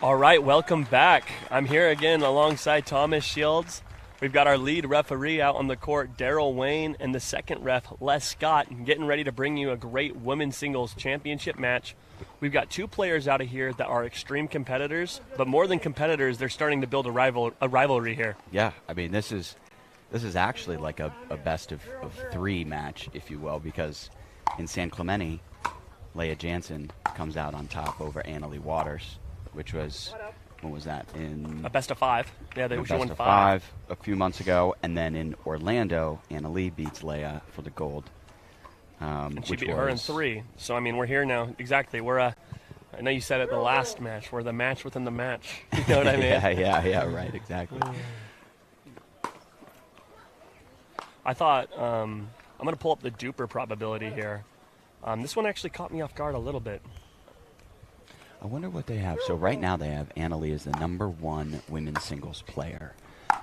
All right, welcome back. I'm here again alongside Thomas Shields. We've got our lead referee out on the court, Daryl Wayne, and the second ref, Les Scott, getting ready to bring you a great women's singles championship match. We've got two players out of here that are extreme competitors, but more than competitors, they're starting to build a rivalry here. Yeah, I mean, this is actually like a best of three match, if you will, because in San Clemente, Lea Jansen comes out on top over Anna Leigh Waters, which was, when was that? In a best of five. Yeah, she won best of five a few months ago. And then in Orlando, Anna Leigh beats Lea for the gold. And she beat her in three. So, I mean, we're here now. Exactly. I know you said it the last match. We're the match within the match. You know what I mean? yeah, right, exactly. I thought, I'm going to pull up the duper probability here. This one actually caught me off guard a little bit. I wonder what they have. So right now they have Anna Leigh as the #1 women's singles player.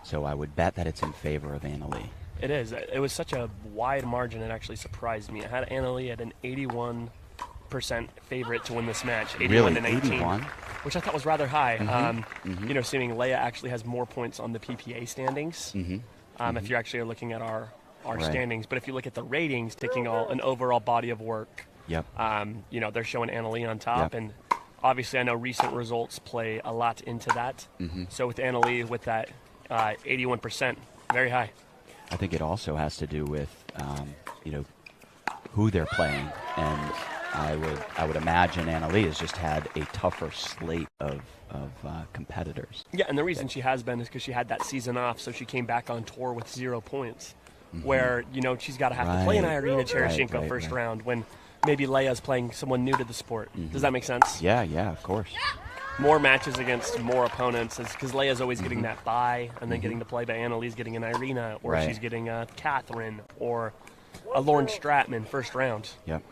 So I would bet that it's in favor of Anna Leigh. It is. It was such a wide margin, it actually surprised me. I had Anna Leigh at an 81% favorite to win this match. 81 really? to 19. 81? Which I thought was rather high. You know, seeing Lea actually has more points on the PPA standings. If you actually are looking at our right. standings. But if you look at the ratings, taking an overall body of work, yep. You know, they're showing Anna Leigh on top. Yep. And obviously, I know recent results play a lot into that. So with Anna Leigh, with that 81%, very high. I think it also has to do with, you know, who they're playing. And I would imagine Anna Leigh has just had a tougher slate of competitors. Yeah, and the reason she has been is because she had that season off, so she came back on tour with 0 points. Where, you know, she's got to have to play an Irina Cheryshenko first round when maybe Lea's playing someone new to the sport. Does that make sense? Yeah, of course. More matches against more opponents, because Lea's always getting that bye and then getting to play, but Anna Leigh's getting an Irina, or she's getting a Catherine or a Lauren Stratman first round. Yep.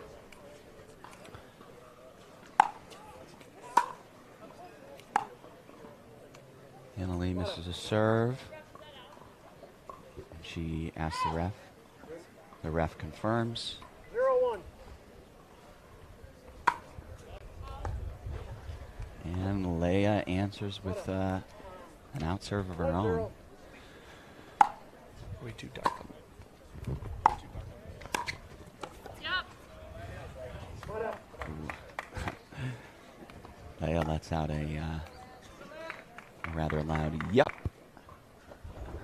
Anna Leigh misses a serve. She asks the ref. The ref confirms. 0-1. And Lea answers with an out serve of her own. Way too dark. Lea lets out a rather loud "yup."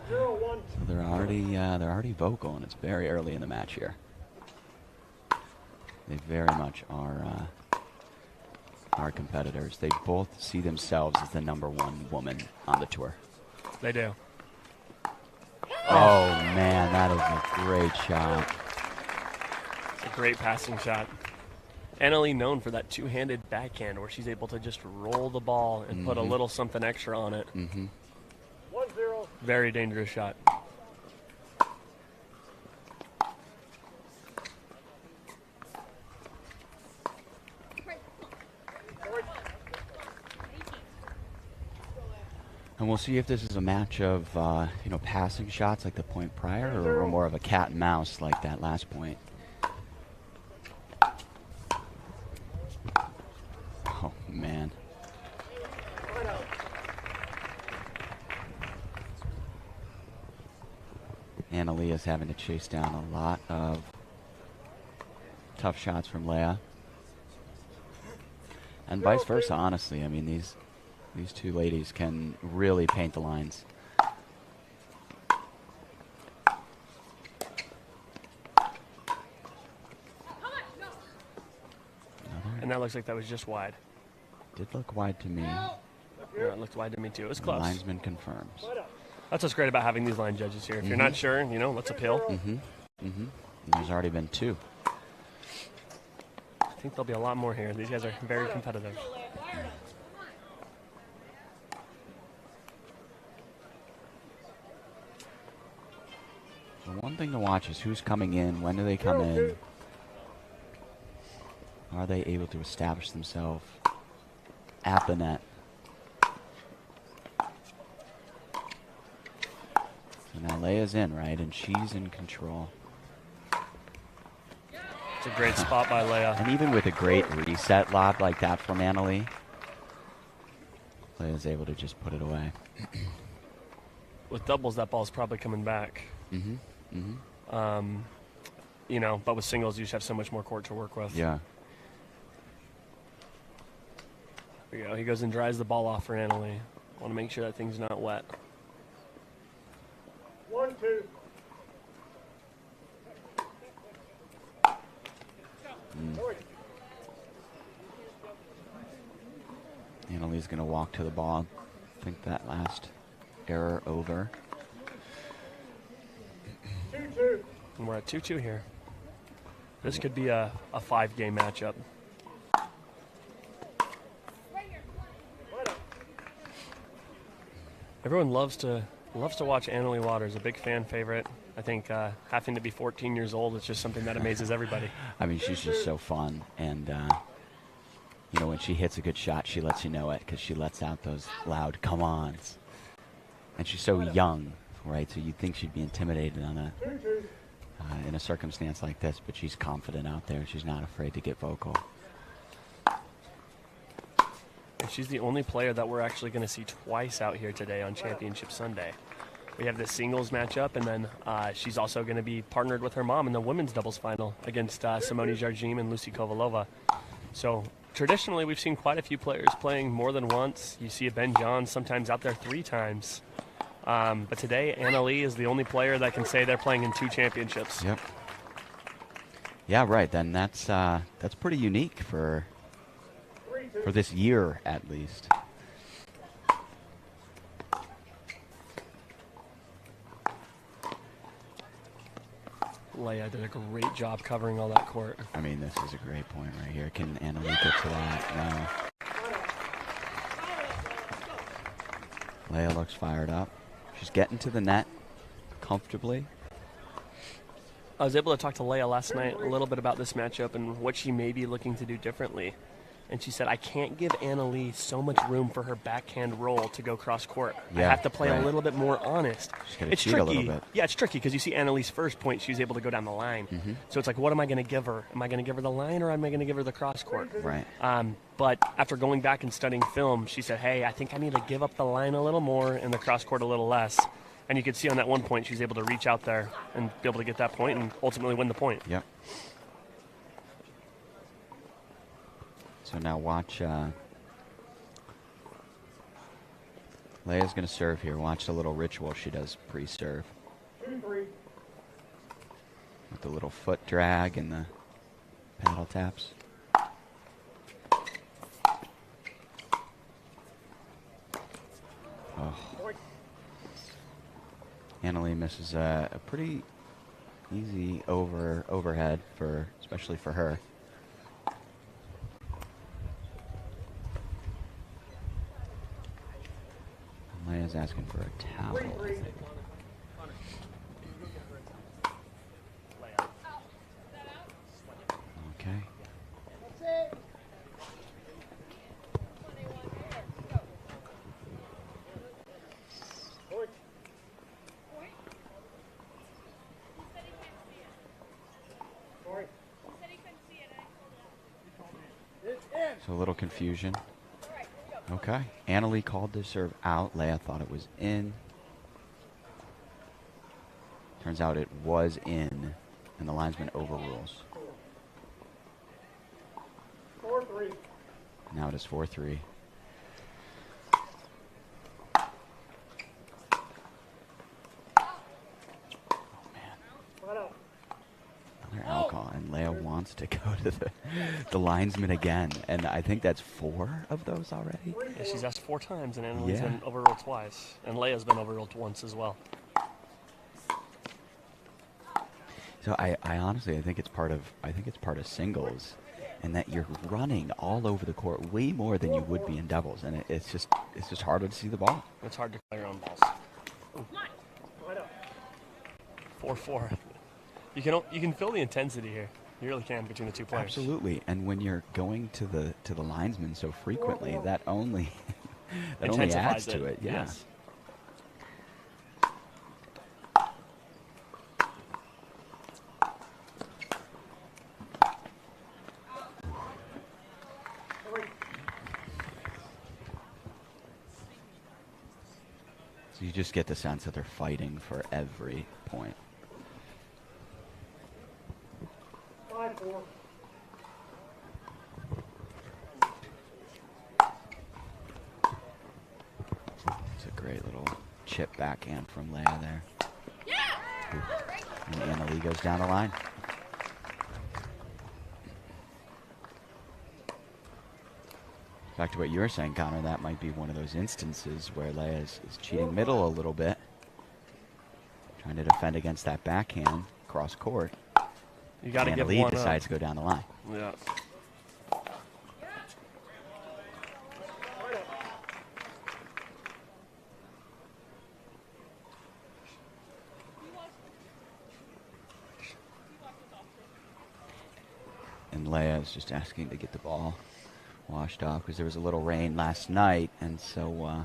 So they're already vocal, and it's very early in the match here. They very much are competitors. They both see themselves as the #1 woman on the tour. They do. Oh man, that is a great shot. It's a great passing shot. Anna Leigh known for that two-handed backhand where she's able to just roll the ball and put a little something extra on it. 1-0. Very dangerous shot. And we'll see if this is a match of you know, passing shots like the point prior, or more of a cat and mouse like that last point. Oh man. Anna Leigh is having to chase down a lot of tough shots from Lea. And vice versa, honestly. I mean, these two ladies can really paint the lines. And that looks like that was just wide. Did look wide to me. Yeah, it looked wide to me too. It was close. The linesman confirms. That's what's great about having these line judges here. If you're not sure, you know, let's appeal. And there's already been 2. I think there'll be a lot more here. These guys are very competitive. So one thing to watch is who's coming in, when do they come in? Are they able to establish themselves at the net? So now Lea's in, right? And she's in control. It's a great spot by Lea. And even with a great reset lob like that from Anna Leigh, Lea's able to just put it away. With doubles, that ball's probably coming back. Mm-hmm. Mm-hmm. You know, but with singles, you just have so much more court to work with. Yeah. There we go. He goes and dries the ball off for Anna Leigh. Want to make sure that thing's not wet. 1-2. Anna Leigh's going to walk to the ball. I think that last error over. 2-2. And we're at 2-2 here. This could be a 5-game matchup. Everyone loves to watch Anna Leigh Waters, a big fan favorite. I think having to be 14 years old is just something that amazes everybody. I mean, she's just so fun. And, you know, when she hits a good shot, she lets you know it because she lets out those loud come-ons. And she's so young, right? So you'd think she'd be intimidated in a circumstance like this, but she's confident out there. She's not afraid to get vocal. And she's the only player that we're actually going to see twice out here today on Championship Sunday. We have the singles matchup, and then she's also going to be partnered with her mom in the women's doubles final against Simone Jardim and Lucy Kovalova. So traditionally, we've seen quite a few players playing more than once. You see a Ben Johns sometimes out there 3 times. But today, Anna Leigh is the only player that can say they're playing in 2 championships. Yep. Yeah, right. Then that's pretty unique for this year, at least. Lea did a great job covering all that court. I mean, this is a great point right here. Can Anna Leigh get to that? No. Lea looks fired up. She's getting to the net comfortably. I was able to talk to Lea last night a little bit about this matchup and what she may be looking to do differently. And she said, I can't give Anna Leigh so much room for her backhand roll to go cross court. Yeah, I have to play right. a little bit more honest. It's tricky. A little bit. Yeah, it's tricky because you see Anna Leigh's first point, she was able to go down the line. Mm-hmm. So it's like, what am I going to give her? Am I going to give her the line or am I going to give her the cross court? Right. But after going back and studying film, she said, hey, I think I need to give up the line a little more and the cross court a little less. And you could see on that one point, she's able to reach out there and be able to get that point and ultimately win the point. Yep. So now watch. Lea's going to serve here. Watch the little ritual she does pre-serve. 2-3. With the little foot drag and the paddle taps. Oh. Anna Leigh misses a pretty easy overhead especially for her. Lea's asking for a towel, I think. Okay. So a little confusion. Okay. Anna Leigh called the serve out. Lea thought it was in. Turns out it was in, and the linesman overrules. 4-3. Now it is 4-3. Another alcohol, and Lea wants to go to the linesman again, and I think that's 4 of those already. Yeah, she's asked 4 times, and Anna Leigh's Yeah. been overruled twice, and Lea's been overruled once as well. So I honestly, I think it's part of singles, and that you're running all over the court way more than you would be in doubles, and it's just harder to see the ball. It's hard to play your own balls. 4-4. You can feel the intensity here. You really can between the two players. Absolutely, and when you're going to the linesman so frequently, that only adds to it. Yeah. Yes. You just get the sense that they're fighting for every point. 5-4. It's a great little chip backhand from Lea there. And Anna Leigh goes down the line. Back to what you were saying, Connor, that might be one of those instances where Lea is cheating middle a little bit. Trying to defend against that backhand cross court. You got to Anna give Leigh one decides up. to go down the line. Yeah. And Lea is just asking to get the ball washed off because there was a little rain last night, and so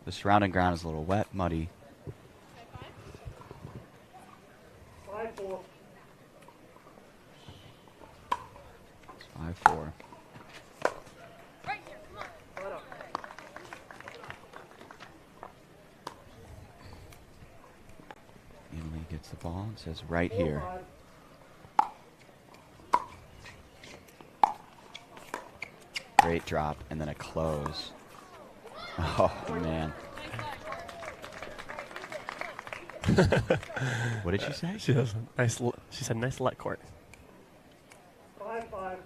the surrounding ground is a little wet, muddy. 5-4. It's 5-4. Anna Leigh gets the ball and says, right here. 4-5. Great drop, and then a close. Oh, man. What did she say? She said nice let court. 5-5.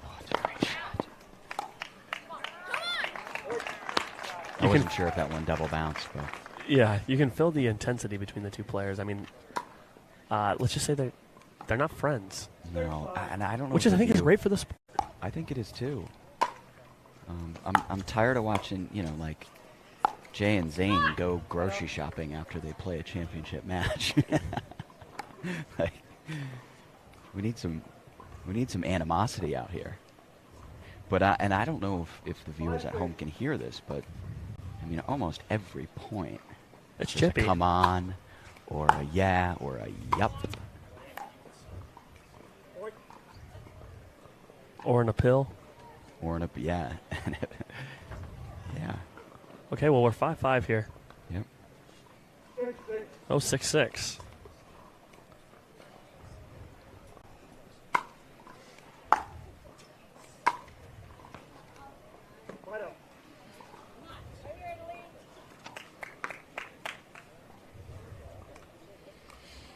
Oh, it's a great shot. I wasn't sure if that one double bounced, but Yeah, you can feel the intensity between the two players. I mean, let's just say they're not friends, no. And I don't know. which if I the think is view- great for the sport. I think it is too. I'm tired of watching, like Jay and Zane go grocery shopping after they play a championship match. Like, we need some animosity out here. But I don't know if the viewers at home can hear this, but I mean, almost every point, It's there's a chippy. come on, or a yeah, or a yup. Or an appeal. Or an yeah. Yeah. Okay, well, we're 5-5 here. Yep. 6-6. Oh, 6-6. Right up.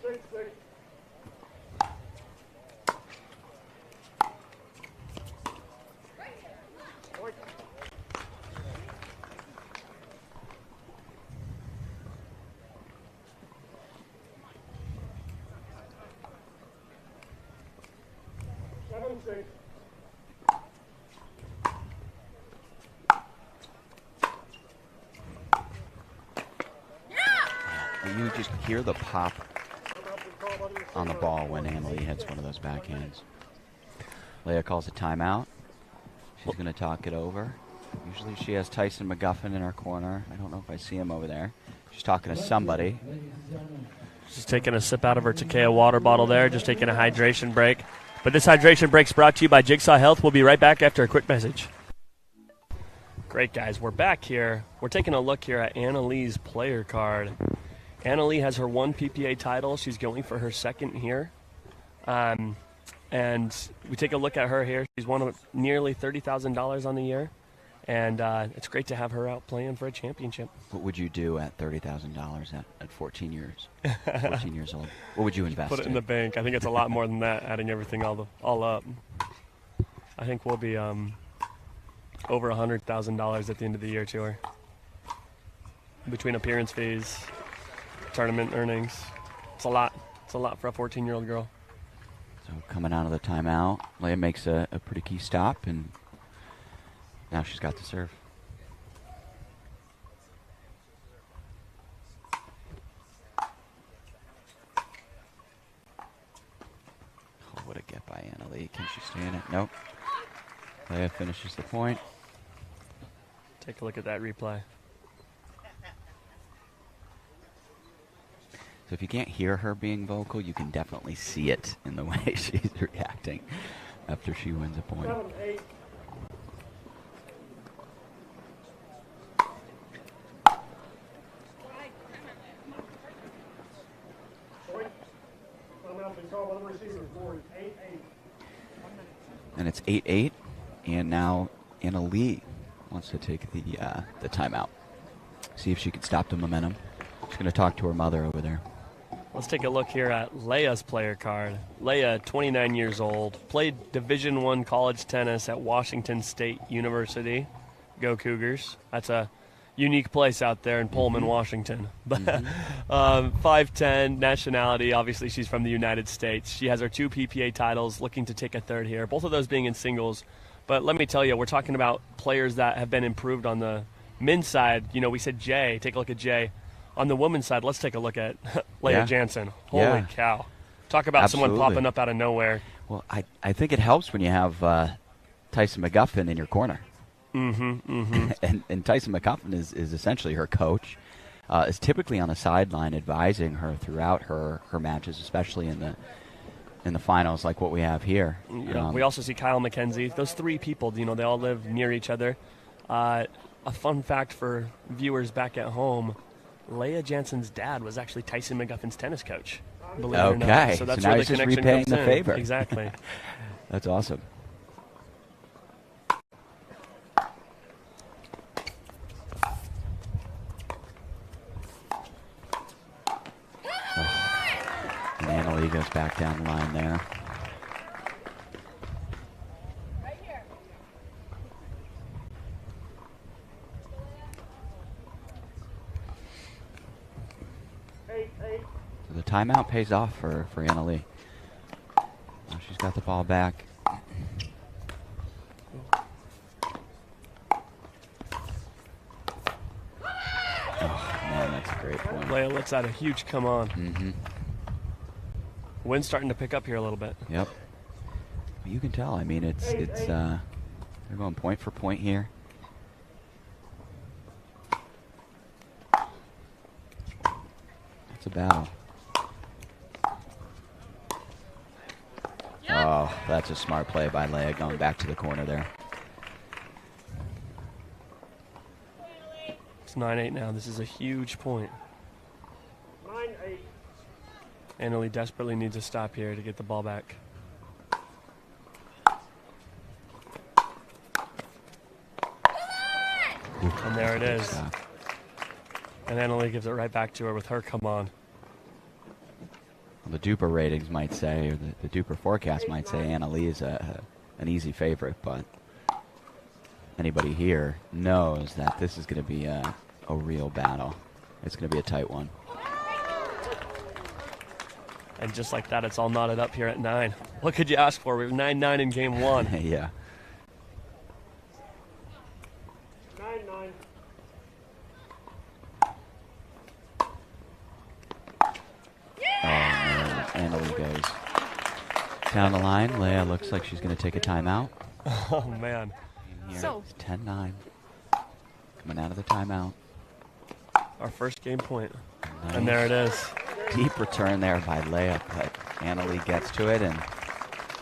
6-6. You just hear the pop on the ball when Anna Leigh hits one of those backhands. Lea calls a timeout. She's going to talk it over. Usually she has Tyson McGuffin in her corner. I don't know if I see him over there. She's talking to somebody. She's taking a sip out of her Takea water bottle there, just taking a hydration break. But this hydration break's brought to you by Jigsaw Health. We'll be right back after a quick message. Great, guys. We're back here. We're taking a look here at Anna Leigh's player card. Anna Leigh has her one PPA title. She's going for her second here. And we take a look at her here. She's won nearly $30,000 on the year. And it's great to have her out playing for a championship. What would you do at $30,000 at 14 years? 14 years old. What would you invest Put it in the bank. I think it's a lot more than that, adding everything all up. I think we'll be over $100,000 at the end of the year to her. Between appearance fees, tournament earnings. It's a lot. It's a lot for a 14-year-old girl. So coming out of the timeout, Lea makes a pretty key stop, and now she's got to serve. Oh, what a get by Anna Leigh. Can she stay in it? Nope. Lea finishes the point. Take a look at that replay. So if you can't hear her being vocal, you can definitely see it in the way she's reacting after she wins a point. 7-8. Point. Timeout been called by the receiver. Score is 8-8. And it's 8-8, and now Anna Leigh wants to take the timeout. See if she can stop the momentum. She's going to talk to her mother over there. Let's take a look here at Lea's player card. Lea, 29 years old, played Division I college tennis at Washington State University. Go Cougars. That's a unique place out there in Pullman, Washington. But 5'10", nationality, obviously she's from the United States. She has her 2 PPA titles, looking to take a third here, both of those being in singles. But let me tell you, we're talking about players that have been improved on the men's side. You know, we said Jay. Take a look at Jay. On the women's side, let's take a look at Lea Jansen. Holy cow. Talk about someone popping up out of nowhere. Well, I think it helps when you have Tyson McGuffin in your corner. And Tyson McGuffin is essentially her coach. Is typically on the sideline advising her throughout her matches, especially in the finals like what we have here. We also see Kyle McKenzie. Those 3 people, you know, they all live near each other. A fun fact for viewers back at home, Lea Jansen's dad was actually Tyson McGuffin's tennis coach, believe it or not. So that's now where he's the just connection repaying comes the in. favor. Exactly. That's awesome. And Anna Leigh goes back down the line there. So the timeout pays off for Anna Leigh. Now she's got the ball back. Oh, man, that's a great point. Lea lets out a huge come on. Wind's starting to pick up here a little bit. Yep. Well, you can tell. I mean, they're going point for point here. It's a battle. Oh, that's a smart play by Lea going back to the corner there. It's 9-8 now. This is a huge point. 9-8. Anna Leigh desperately needs a stop here to get the ball back. And there it is. And Anna Leigh gives it right back to her with her come on. Well, the Duper ratings might say, or the Duper forecast might say Anna Leigh is an easy favorite, but anybody here knows that this is going to be a real battle. It's going to be a tight one. And just like that, it's all knotted up here at 9. What could you ask for? We have 9-9 in game 1. Yeah. 9-9. Oh, man. Anna Leigh goes down the line. Lea looks like she's going to take a timeout. Oh, man. So it's 10-9. Coming out of the timeout. Our first game point. Nice. And there it is. Deep return there by Lea, but Anna Leigh gets to it and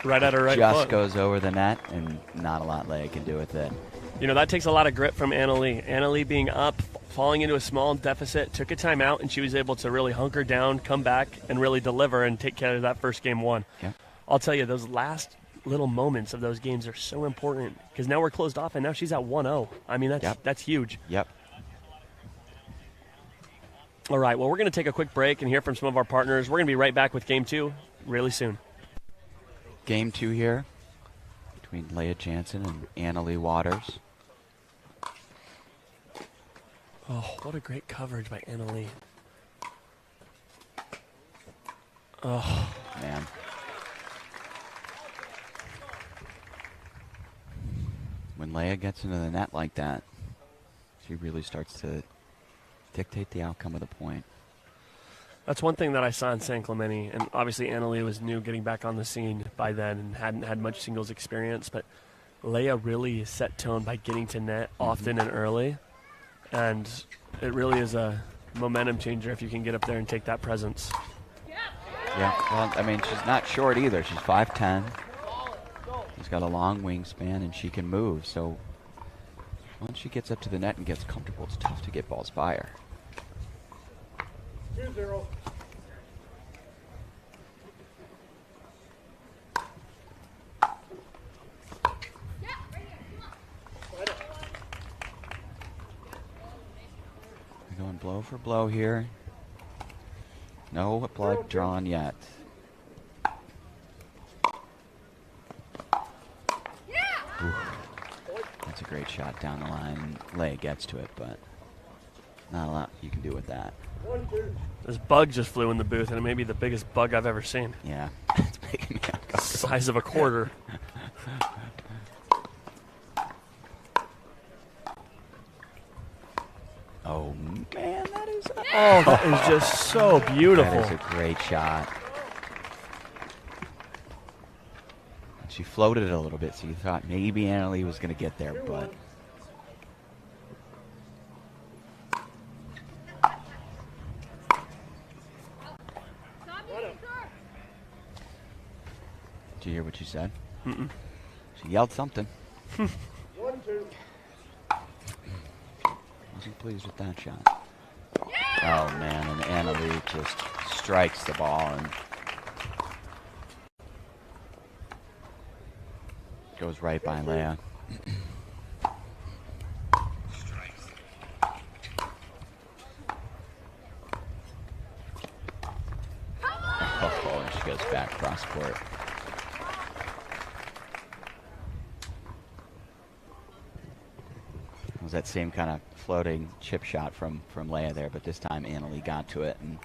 right at her right just foot. goes over the net, and not a lot Lea can do with it. You know, that takes a lot of grit from Anna Leigh. Anna Leigh being up, falling into a small deficit, took a timeout, and she was able to really hunker down, come back, and really deliver and take care of that first game 1. Yeah. I'll tell you, those last little moments of those games are so important because now we're closed off, and now she's at 1-0. I mean, that's huge. Yep. All right, well, we're going to take a quick break and hear from some of our partners. We're going to be right back with Game 2 really soon. Game 2 here between Lea Jansen and Anna Leigh Waters. Oh, what a great coverage by Anna Leigh. Oh, man. When Lea gets into the net like that, she really starts to dictate the outcome of the point. That's one thing that I saw in San Clemente, and obviously Anna Leigh was new getting back on the scene by then and hadn't had much singles experience, but Lea really set tone by getting to net often and early, and it really is a momentum changer if you can get up there and take that presence. Yeah, well, I mean, she's not short either. She's 5'10". She's got a long wingspan, and she can move. So once she gets up to the net and gets comfortable, it's tough to get balls by her. 2-0. We're going blow for blow here. No blood drawn yet. Ooh, that's a great shot down the line. Lea gets to it, but not a lot you can do with that. 1-2. This bug just flew in the booth, and it may be the biggest bug I've ever seen. Yeah, it's making me uncomfortable. Size of a quarter. Oh man, that is That is just so beautiful. That is a great shot. She floated it a little bit, so you thought maybe Anna Leigh was going to get there, but did you hear what she said? Mm-mm. She yelled something. 1-2. Wasn't pleased with that shot. Oh man, and Anna Leigh just strikes the ball and goes right by Lea. Oh, and she goes back cross court. It was that same kind of floating chip shot from Lea there, but this time Anna Leigh got to it, and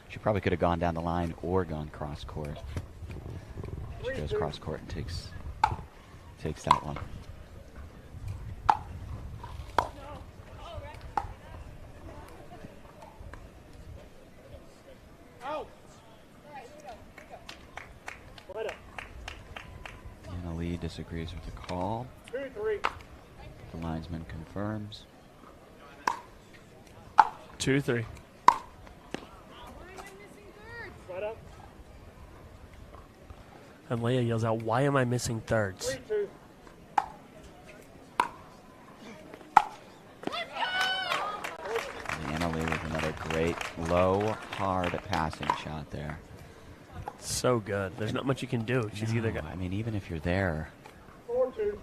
she probably could have gone down the line or gone cross court. She goes cross court and takes that one. Anna Leigh disagrees with the call. 2-3. The linesman confirms. 2-3. Right up. And Lea yells out, "Why am I missing thirds?" 3-2. Anna Leigh with another great low, hard passing shot there. So good. There's not much you can do. She's either got. I mean, even if you're there, 4-2.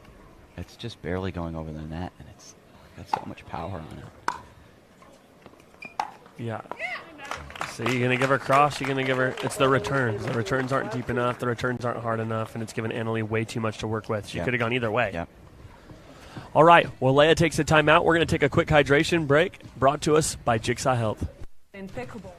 it's just barely going over the net, and it's got so much power on it. Yeah. So you're going to give her cross, you're going to give her, it's the returns. The returns aren't deep enough, the returns aren't hard enough, and it's given Anna Leigh way too much to work with. She Yep. could have gone either way. Yep. All right, well, Lea takes a timeout. We're going to take a quick hydration break, brought to us by Jigsaw Health. In pickleball.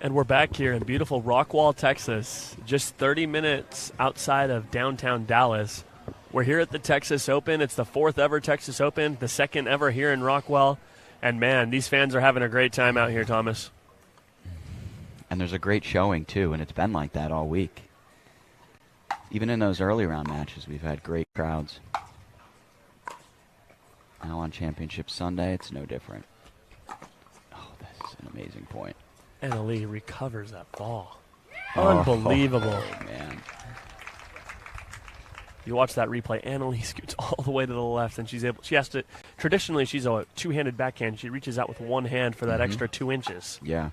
And we're back here in beautiful Rockwall, Texas, just 30 minutes outside of downtown Dallas. We're here at the Texas Open. It's the 4th ever Texas Open, the 2nd ever here in Rockwall. And, man, these fans are having a great time out here, Thomas. And there's a great showing, too, and it's been like that all week. Even in those early round matches, we've had great crowds. Now on Championship Sunday, it's no different. Oh, this is an amazing point. Anna Leigh recovers that ball. Oh, Unbelievable. Oh, man. You watch that replay, Anna Leigh scoots all the way to the left, and she has to, traditionally she's a two-handed backhand. She reaches out with one hand for that extra 2 inches. Yeah.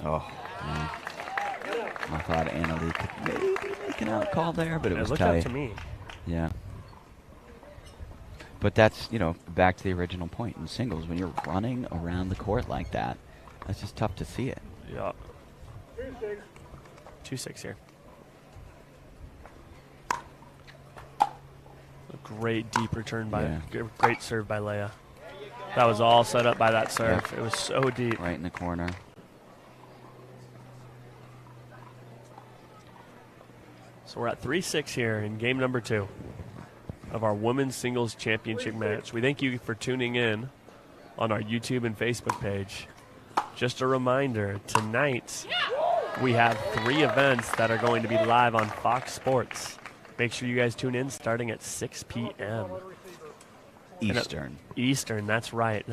Oh, man. I thought Anna Leigh could maybe make an out call there, but it was looked tight. out to me. Yeah. But that's, back to the original point in singles. When you're running around the court like that, that's just tough to see it. Yeah. 2-6. 2-6 here. A great deep return great serve by Lea. That was all set up by that serve. Yep. It was so deep. Right in the corner. So we're at 3-6 here in game number 2 of our women's singles championship match. We thank you for tuning in on our YouTube and Facebook page. Just a reminder, tonight we have 3 events that are going to be live on Fox Sports. Make sure you guys tune in starting at 6 p.m. Eastern, that's right.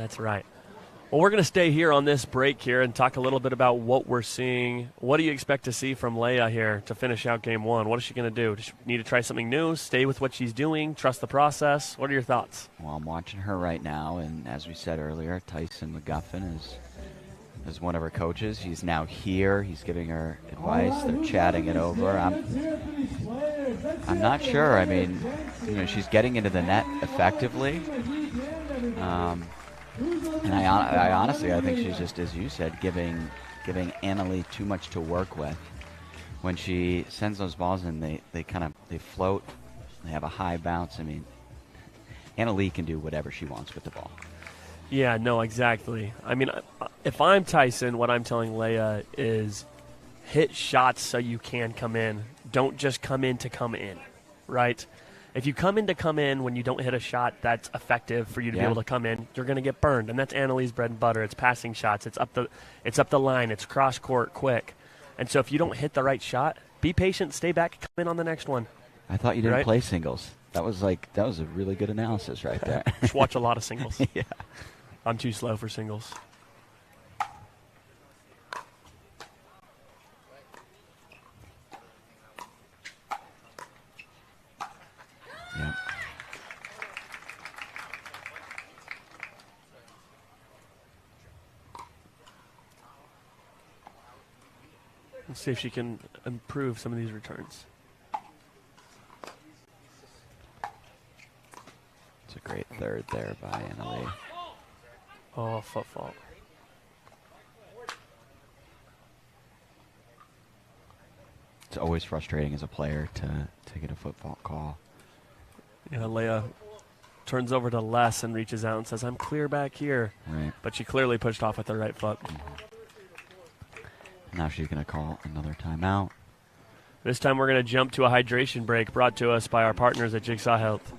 Well, we're going to stay here on this break here and talk a little bit about what we're seeing. What do you expect to see from Lea here to finish out game 1? What is she going to do? Does she need to try something new, stay with what she's doing, trust the process? What are your thoughts? Well, I'm watching her right now, and as we said earlier, Tyson McGuffin is one of her coaches. He's now here. He's giving her advice. They're chatting it over. I'm not sure. I mean, she's getting into the net effectively. And I honestly, I think she's just, as you said, giving Anna Leigh too much to work with. When she sends those balls in, they float. They have a high bounce. I mean, Anna Leigh can do whatever she wants with the ball. Yeah, no, exactly. I mean, if I'm Tyson, what I'm telling Lea is hit shots so you can come in. Don't just come in to come in, right? If you come in when you don't hit a shot that's effective for you to be able to come in, you're going to get burned. And that's Anna Leigh's bread and butter. It's passing shots. It's up the line. It's cross court quick. And so if you don't hit the right shot, be patient, stay back, come in on the next one. I thought you didn't play singles. That was a really good analysis right there. Just watch a lot of singles. Yeah. I'm too slow for singles. Yeah. Let's see if she can improve some of these returns. It's a great third there by Anna Leigh. Oh, foot fault. It's always frustrating as a player to get a foot fault call. Yeah, Lea turns over to Les and reaches out and says, I'm clear back here. Right. But she clearly pushed off with her right foot. Now she's going to call another timeout. This time we're going to jump to a hydration break brought to us by our partners at Jigsaw Health.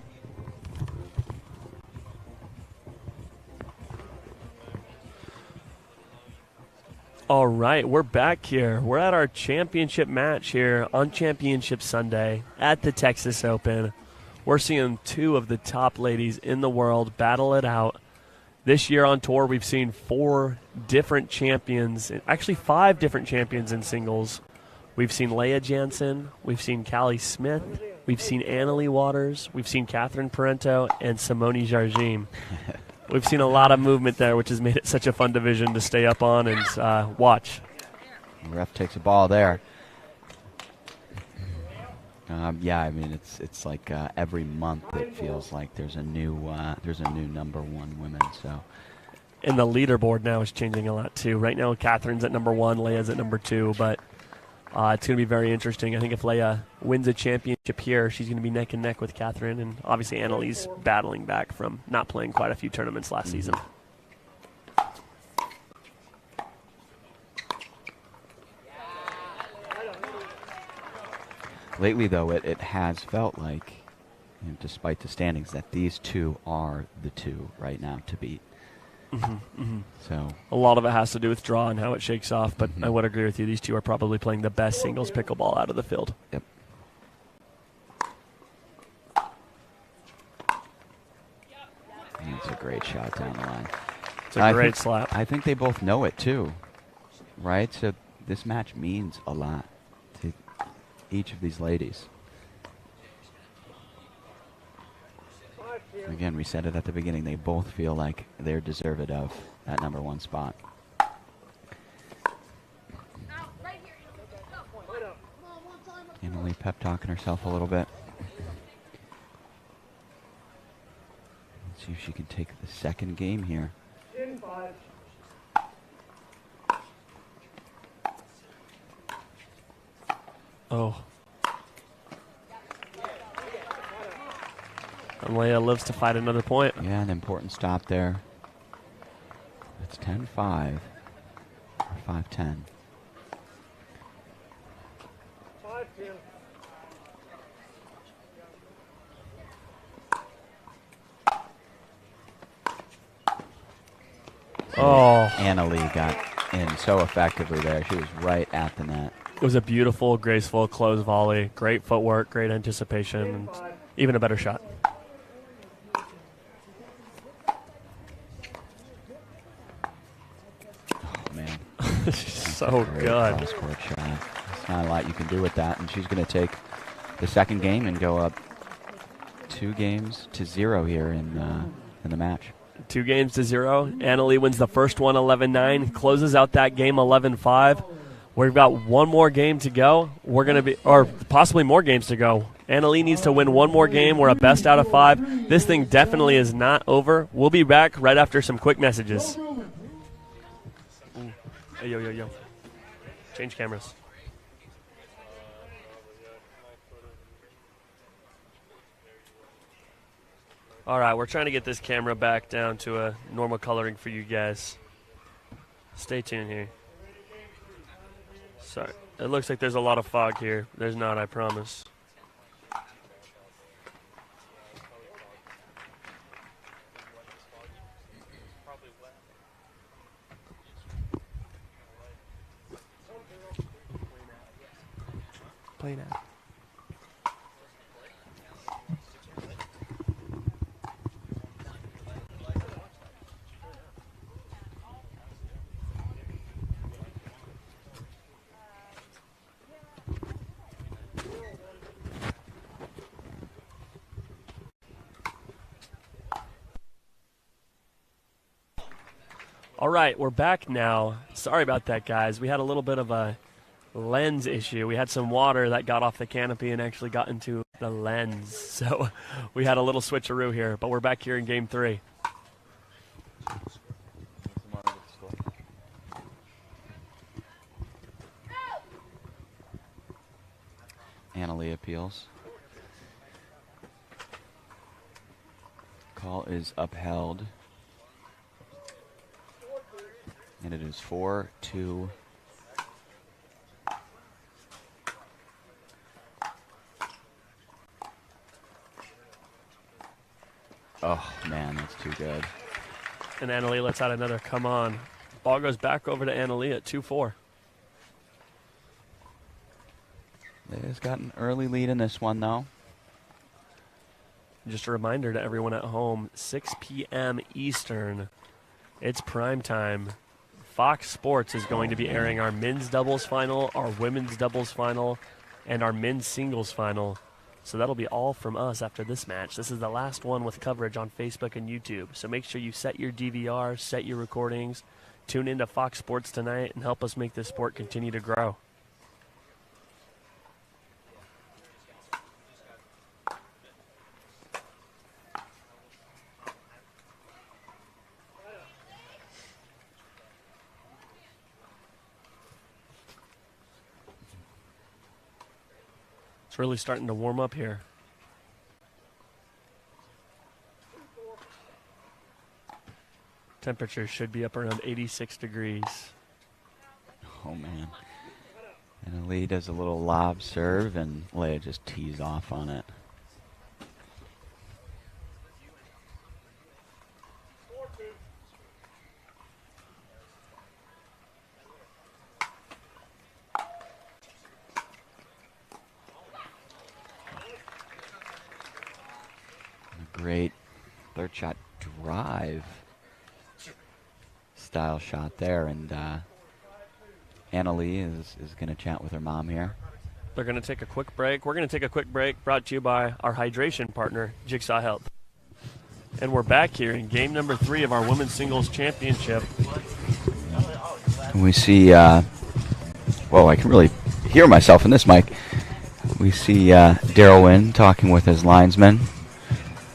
All right, we're back here. We're at our championship match here on Championship Sunday at the Texas Open. We're seeing 2 of the top ladies in the world battle it out. This year on tour, we've seen 4 different champions, actually 5 different champions in singles. We've seen Lea Jansen, we've seen Callie Smith, we've seen Anna Leigh Waters, we've seen Catherine Parento, and Simone Jardim. We've seen a lot of movement there, which has made it such a fun division to stay up on and watch. The ref takes a ball there. Yeah, I mean it's like every month it feels like there's a new number 1 women. So, and the leaderboard now is changing a lot too. Right now, Catherine's at number 1, Lea's at number 2, but it's going to be very interesting. I think if Lea wins a championship here, she's going to be neck and neck with Catherine, and obviously Anna Leigh's battling back from not playing quite a few tournaments last season. Lately, though, it has felt like, despite the standings, that these 2 are the 2 right now to beat. So a lot of it has to do with draw and how it shakes off, but I would agree with you. These 2 are probably playing the best singles pickleball out of the field. Yep. It's a great shot down the line. It's a great slap. I think they both know it, too, right? So this match means a lot to each of these ladies. Again, we said it at the beginning. They both feel like they're deserved of that number 1 spot. Anna Leigh pep talking herself a little bit. Let's see if she can take the second game here. Oh. And Lea lives to fight another point. Yeah, an important stop there. It's 10-5 or 5-10. 5-10. Oh. Anna Leigh got in so effectively there. She was right at the net. It was a beautiful, graceful close volley. Great footwork, great anticipation, and even a better shot. Oh, man. So Great good. cross-court shot. There's not a lot you can do with that, and she's going to take the second game and go up 2-0 here in the match. 2-0. Anna Leigh wins the first one 11-9, closes out that game 11-5. We've got one more game to go. We're going to be, or possibly more games to go. Anna Leigh needs to win one more game. We're a best out of 5. This thing definitely is not over. We'll be back right after some quick messages. Hey, yo. Change cameras. All right, we're trying to get this camera back down to a normal coloring for you guys. Stay tuned here. Sorry, it looks like there's a lot of fog here. There's not, I promise. Play now. All right, we're back now. Sorry about that, guys. We had a little bit of a lens issue. We had some water that got off the canopy and actually got into the lens. So we had a little switcheroo here, but we're back here in Game 3. Anna Leigh appeals. Call is upheld. And it is 4-2. Oh, man, that's too good. And Anna Leigh lets out another come on. Ball goes back over to Anna Leigh at 2-4. Leia's got an early lead in this one, though. Just a reminder to everyone at home, 6 p.m. Eastern. It's prime time. Fox Sports is going to be airing our men's doubles final, our women's doubles final, and our men's singles final. So that'll be all from us after this match. This is the last one with coverage on Facebook and YouTube. So make sure you set your DVR, set your recordings, tune into Fox Sports tonight, and help us make this sport continue to grow. It's really starting to warm up here. Temperature should be up around 86 degrees. Oh, man. And Leigh does a little lob serve, and Lea just tees off on it. Great third shot drive style shot there, and Anna Leigh is going to chat with her mom here. They're going to take a quick break. We're going to take a quick break, brought to you by our hydration partner, Jigsaw Health. And we're back here in game number 3 of our women's singles championship. We see, whoa, I can really hear myself in this mic. We see Daryl Wynn talking with his linesman.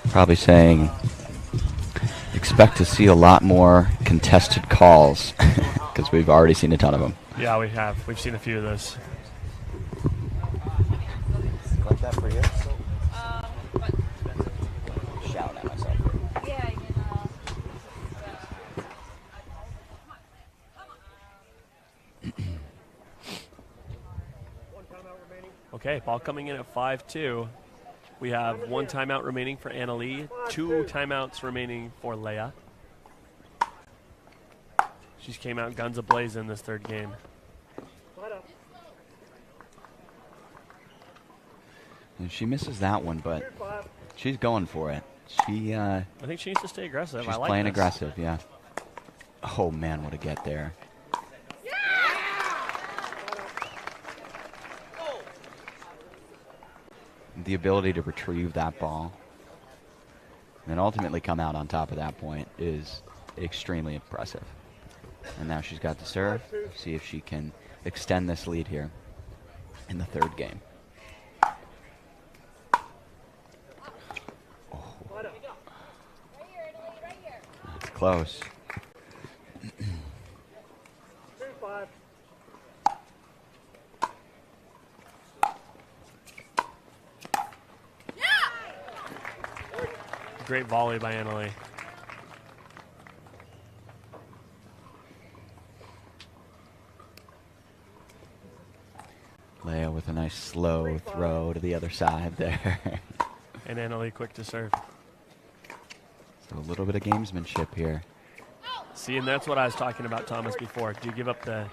Probably saying, expect to see a lot more contested calls, because we've already seen a ton of them. Yeah, we have. We've seen a few of those. Like that for you? Shouting at myself. Yeah, Okay, ball coming in at 5-2. We have 1 timeout remaining for Anna Leigh, 2 timeouts remaining for Lea. She's came out guns a-blaze in this third game. And she misses that one, but she's going for it. I think she needs to stay aggressive. She's I like playing this. aggressive, yeah. Oh, man, what a get there. The ability to retrieve that ball and ultimately come out on top of that point is extremely impressive. And now she's got the serve. See if she can extend this lead here in the third game. Oh. That's close. Great volley by Anna Leigh. Lea with a nice slow throw to the other side there. And Anna Leigh quick to serve. So a little bit of gamesmanship here. See, and that's what I was talking about, Thomas, before. Do you give up the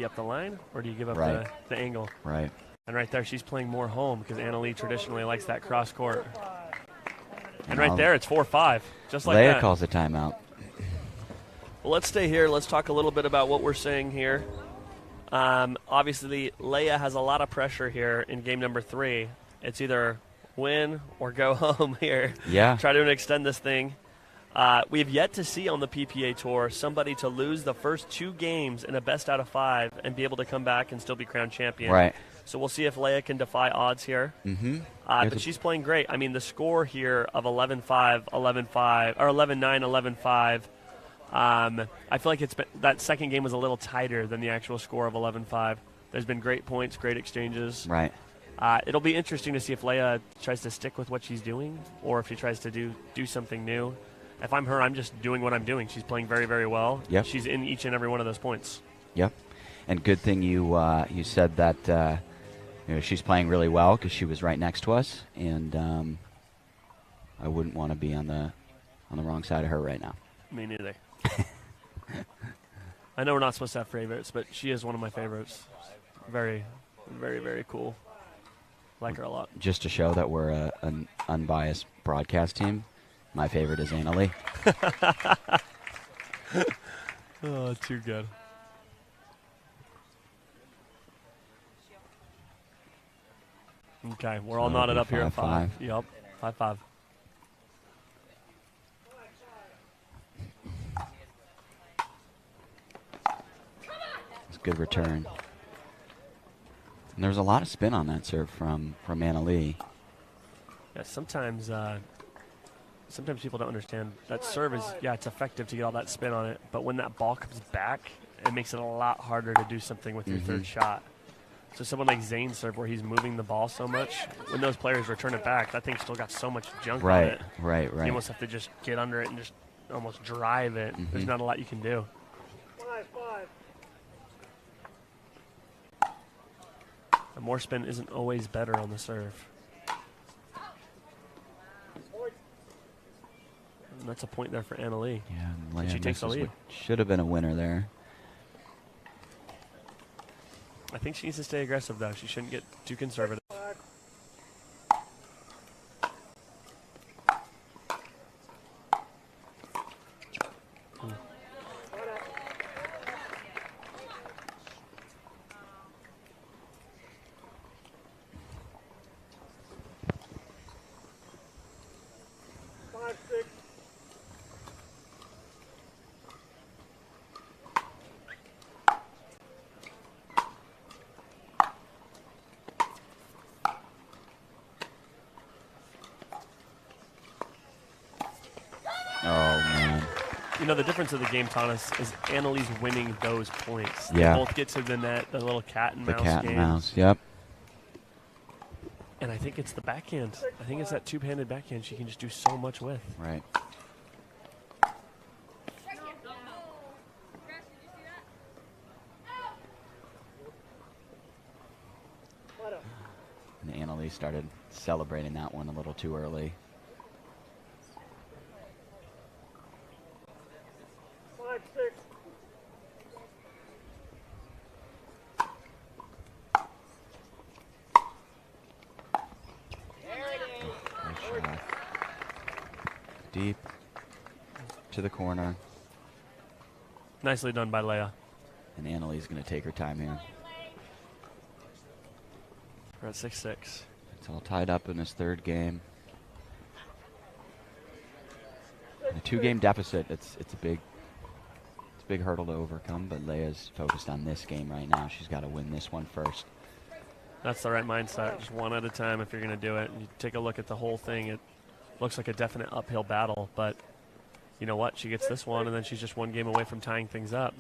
up the line, or do you give up the angle? Right. And right there, she's playing more home because Anna Leigh traditionally likes that cross court. And right there, it's 4-5, just like Lea that. calls a timeout. Well, let's stay here. Let's talk a little bit about what we're saying here. Obviously, Lea has a lot of pressure here in game number 3. It's either win or go home here. Yeah. Try to extend this thing. We have yet to see on the PPA Tour somebody to lose the first 2 games in a best out of 5 and be able to come back and still be crowned champion. Right. So we'll see if Lea can defy odds here. Mm-hmm. But she's playing great. I mean, the score here of 11-5, 11-5, or 11-9, 11-5. I feel like that second game was a little tighter than the actual score of 11-5. There's been great points, great exchanges. Right. It'll be interesting to see if Lea tries to stick with what she's doing or if she tries to do something new. If I'm her, I'm just doing what I'm doing. She's playing very, very well. Yep. She's in each and every one of those points. Yep. And good thing you said that she's playing really well because she was right next to us, and I wouldn't want to be on the wrong side of her right now. Me neither. I know we're not supposed to have favorites, but she is one of my favorites. Very, very, very cool. Like her a lot. Just to show that we're an unbiased broadcast team, my favorite is Anna Leigh. Oh, too good. Okay, we're all knotted up here at 5. Yep, 5-5. It's a good return. And there was a lot of spin on that serve from Anna Leigh. Yeah, sometimes people don't understand that serve is, it's effective to get all that spin on it, but when that ball comes back, it makes it a lot harder to do something with your third shot. So someone like Zane's serve, where he's moving the ball so much, when those players return it back, that thing's still got so much junk on it. Right. You almost have to just get under it and just almost drive it. There's not a lot you can do. 5-5. The more spin isn't always better on the serve. And that's a point there for Anna Leigh. Yeah, and she takes the lead. Should have been a winner there. I think she needs to stay aggressive, though. She shouldn't get too conservative. You know, the difference of the game, Thomas, is Anna Leigh's winning those points. Yeah. They both get to the net, the little cat and mouse game. The cat and mouse, yep. And I think it's the backhand. I think it's that two-handed backhand she can just do so much with. Right. And Anna Leigh started celebrating that one a little too early. 5-6. deep to the corner. Nicely done by Lea. And Anna Leigh's going to take her time here. We're at 6-6. It's all tied up in this third game. A 2-game deficit. It's a big hurdle to overcome, but Lea's focused on this game right now. She's got to win this one first. That's the right mindset. Just one at a time if you're going to do it. And you take a look at the whole thing. It looks like a definite uphill battle, but you know what? She gets this one, and then she's just one game away from tying things up.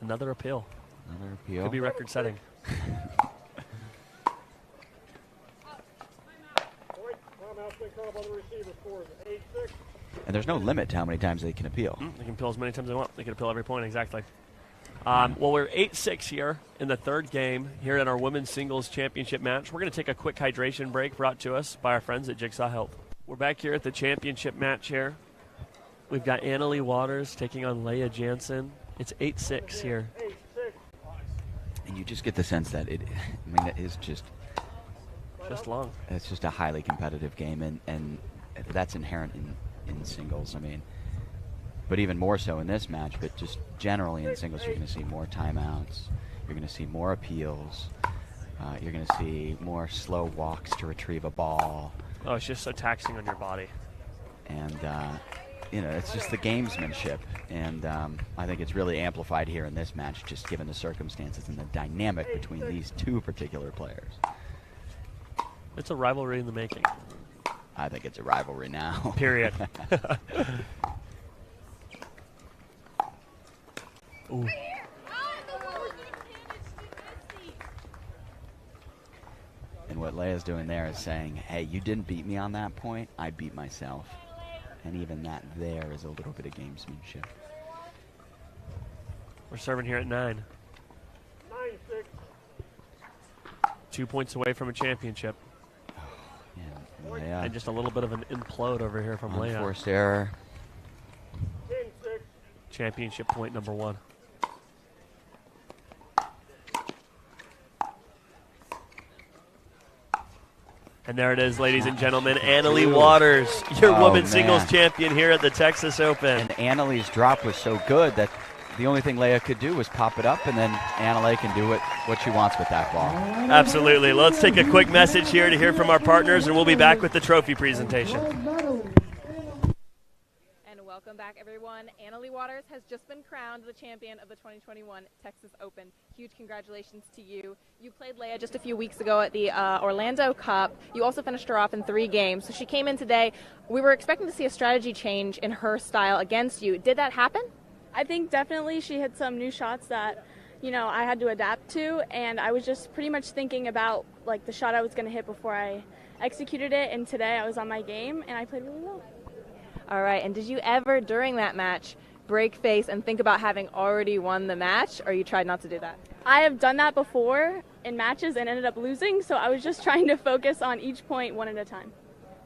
Another appeal. Another appeal. Could be record-setting. And there's no limit to how many times they can appeal. They can appeal as many times as they want. They can appeal every point, exactly. Well, we're 8-6 here in the third game here in our women's singles championship match. We're going to take a quick hydration break brought to us by our friends at Jigsaw Health. We're back here at the championship match here. We've got Anna Leigh Waters taking on Lea Jansen. It's 8-6 here. And you just get the sense that it is just long. It's just a highly competitive game, and that's inherent in singles. I mean, but even more so in this match, but just generally in singles, you're going to see more timeouts. You're going to see more appeals. You're going to see more slow walks to retrieve a ball. Oh, it's just so taxing on your body. And, it's just the gamesmanship. And I think it's really amplified here in this match, just given the circumstances and the dynamic between these two particular players. It's a rivalry in the making. I think it's a rivalry now. Period. Ooh. And what Lea's doing there is saying, hey, you didn't beat me on that point, I beat myself. And even that there is a little bit of gamesmanship. We're serving here at 9. 9-6. 2 points away from a championship. Yeah, Lea. And just a little bit of an implode over here from Lea. Unforced error. 10-6. Championship point number 1. And there it is, ladies and gentlemen. Anna Leigh Waters, your women's singles champion here at the Texas Open. And Anna Leigh's drop was so good that the only thing Lea could do was pop it up, and then Anna Leigh can do what she wants with that ball. Absolutely. Let's take a quick message here to hear from our partners, and we'll be back with the trophy presentation. Welcome back, everyone. Anna Leigh Waters has just been crowned the champion of the 2021 Texas Open. Huge congratulations to you. You played Lea just a few weeks ago at the Orlando Cup. You also finished her off in 3 games. So she came in today. We were expecting to see a strategy change in her style against you. Did that happen? I think definitely she hit some new shots that, I had to adapt to. And I was just pretty much thinking about, the shot I was going to hit before I executed it. And today I was on my game, and I played really well. All right, and did you ever, during that match, break face and think about having already won the match, or you tried not to do that? I have done that before in matches and ended up losing, so I was just trying to focus on each point one at a time.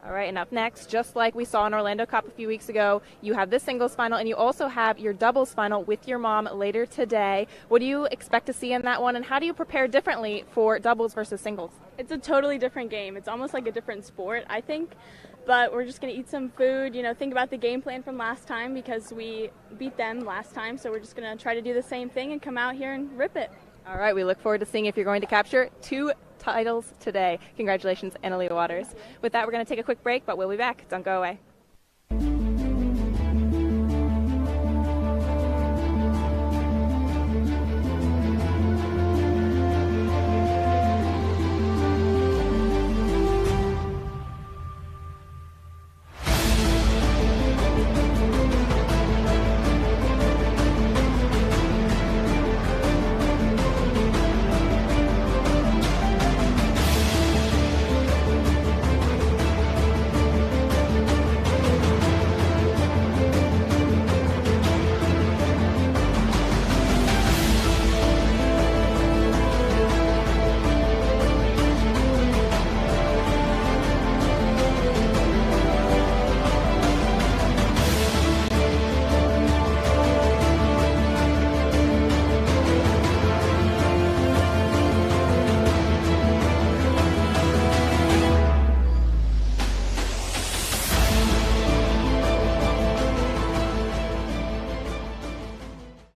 All right, and up next, just like we saw in Orlando Cup a few weeks ago, you have this singles final, and you also have your doubles final with your mom later today. What do you expect to see in that one, and how do you prepare differently for doubles versus singles? It's a totally different game. It's almost like a different sport, I think. But we're just going to eat some food, think about the game plan from last time because we beat them last time. So we're just going to try to do the same thing and come out here and rip it. All right, we look forward to seeing if you're going to capture 2 titles today. Congratulations, Anna Leigh Waters. With that, we're going to take a quick break, but we'll be back. Don't go away.